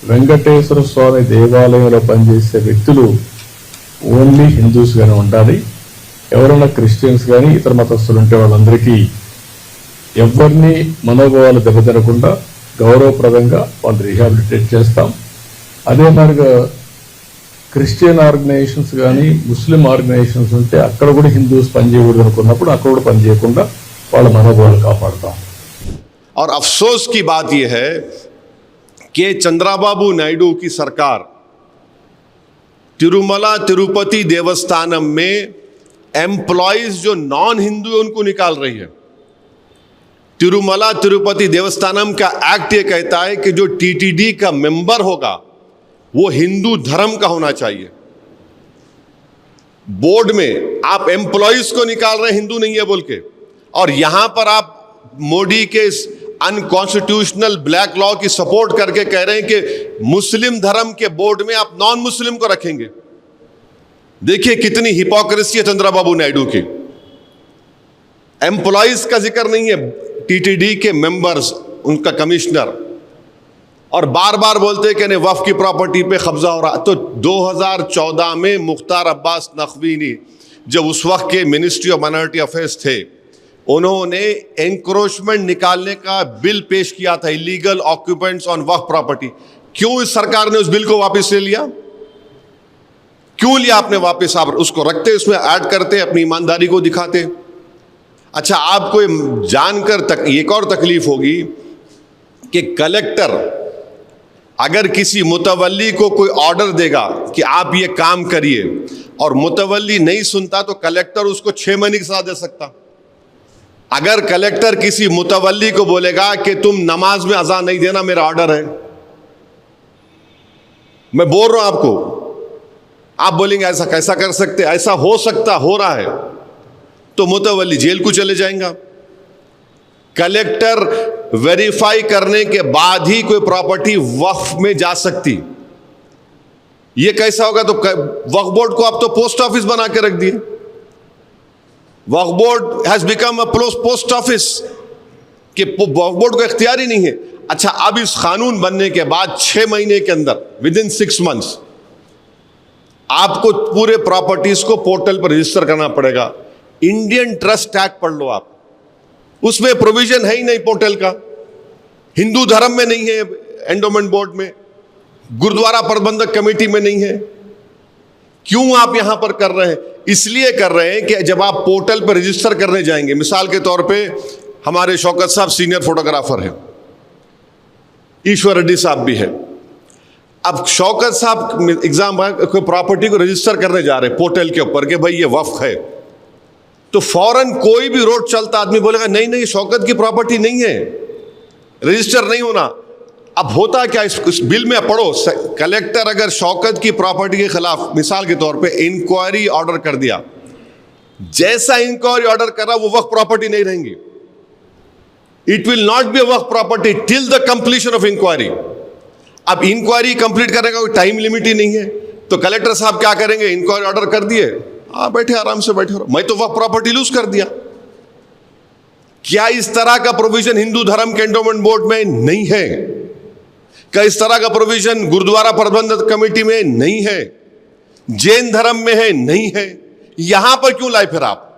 వెంకటేశ్వర స్వామి దేవాలయంలో పనిచేసే వ్యక్తులు ఓన్లీ హిందూస్ గానే ఉండాలి. ఎవరైనా క్రిస్టియన్స్ కానీ ఇతర మతస్థులు ఉంటే వాళ్ళందరికీ ఎవరిని మనోభావాలు దెబ్బతినకుండా గౌరవప్రదంగా వాళ్ళు రీహాబిలిటేట్ చేస్తాం. అదే మాదిరిగా క్రిస్టియన్ ఆర్గనైజేషన్స్ కానీ ముస్లిం ఆర్గనైజేషన్స్ ఉంటే అక్కడ కూడా హిందూస్ పనిచేయకూడదు అనుకున్నప్పుడు అక్కడ కూడా పనిచేయకుండా వాళ్ళ మనోభావాలు కాపాడుతాం. और अफसोस की बात यह है कि चंद्राबाबू नायडू की सरकार तिरुमला तिरुपति देवस्थानम में एम्प्लॉइज जो नॉन हिंदू है उनको निकाल रही है. तिरुमला तिरुपति देवस्थानम का एक्ट ये कहता है कि जो टीटीडी का मेंबर होगा वो हिंदू धर्म का होना चाहिए. बोर्ड में आप एम्प्लॉइज को निकाल रहे हिंदू नहीं है बोल के, और यहां पर आप मोदी के अनकॉन्स्टिट्यूशनल ब्लैक लॉ की सपोर्ट करके कह रहे हैं कि मुस्लिम धर्म के बोर्ड में आप नॉन मुस्लिम को रखेंगे. देखिए कितनी हिपोक्रेसी है चंद्रबाबू नायडू की. एम्प्लॉइज का जिक्र नहीं है, टीटीडी के मेंबर्स, उनका कमिश्नर, और बार बार बोलते हैं कि नहीं वक्फ की प्रॉपर्टी पे कब्जा हो रहा. तो 2014 में मुख्तार अब्बास नकवी ने जब उस वक्त के मिनिस्ट्री ऑफ माइनॉरिटी अफेयर्स थे, उन्होंने एंक्रोचमेंट निकालने का बिल पेश किया था, illegal occupants on Waqf property. क्यों इस सरकार ने उस बिल को वापस ले लिया? क्यों लिया आपने वापस? आप उसको रखते, उसमें ऐड करते, अपनी ईमानदारी को दिखाते. अच्छा, आपको जानकर एक और तकलीफ होगी कि कलेक्टर अगर किसी मुतवल्ली को कोई ऑर्डर देगा कि आप ये काम करिए और मुतवल्ली नहीं सुनता तो कलेक्टर उसको 6 महीने की सजा दे सकता. अगर कलेक्टर किसी मुतवल्ली को बोलेगा कि तुम नमाज में अज़ान नहीं देना, मेरा ऑर्डर है, मैं बोल रहा हूं आपको, आप बोलेंगे ऐसा कैसा कर सकते, ऐसा हो सकता, हो रहा है, तो मुतवल्ली जेल को चले जाएगा. कलेक्टर वेरीफाई करने के बाद ही कोई प्रॉपर्टी वक्फ में जा सकती. ये कैसा होगा? तो वक्फ बोर्ड को आप तो पोस्ट ऑफिस बना के रख दिए. Waqf board has become a post office, कि वक्फ बोर्ड को इख्तियार ही नहीं है. अच्छा, अब इस कानून बनने के बाद 6 महीने के अंदर, विद इन 6 months, आपको पूरे प्रॉपर्टीज को पोर्टल पर रजिस्टर करना पड़ेगा. इंडियन ट्रस्ट एक्ट पढ़ लो आप, उसमें प्रोविजन है ही नहीं पोर्टल का. हिंदू धर्म में नहीं है, एंडोमेंट बोर्ड में, गुरुद्वारा प्रबंधक कमेटी में नहीं है. क्यों आप यहां पर कर रहे हैं? इसलिए कर रहे हैं कि जब आप पोर्टल पर रजिस्टर करने जाएंगे, मिसाल के तौर पे हमारे शौकत साहब सीनियर फोटोग्राफर हैं, ईश्वर रेड्डी साहब भी है. अब शौकत साहब एग्जाम कोई प्रॉपर्टी को रजिस्टर करने जा रहे हैं पोर्टल के ऊपर कि भाई ये वक्फ है, तो फौरन कोई भी रोड चलता आदमी बोलेगा नहीं नहीं शौकत की प्रॉपर्टी नहीं है, रजिस्टर नहीं होना. अब होता क्या इस बिल में पढ़ो, कलेक्टर अगर शौकत की प्रॉपर्टी के खिलाफ मिसाल के तौर पे इंक्वायरी ऑर्डर कर दिया, जैसा इंक्वायरी ऑर्डर कर रहा वो वक्फ प्रॉपर्टी नहीं रहेंगी. It will not be a waqf property till the completion of inquiry. अब इंक्वायरी कंप्लीट करने का कोई टाइम लिमिट ही नहीं है, तो कलेक्टर साहब क्या करेंगे? इंक्वायरी ऑर्डर कर दिए, बैठे आराम से बैठे, मैं तो वक्फ प्रॉपर्टी लूज कर दिया. क्या इस तरह का प्रोविजन हिंदू धर्म के एंडोमेंट बोर्ड में नहीं है? क्या इस तरह का प्रोविजन गुरुद्वारा प्रबंधक कमेटी में नहीं है? जैन धर्म में है? नहीं है. यहां पर क्यों लाए फिर आप?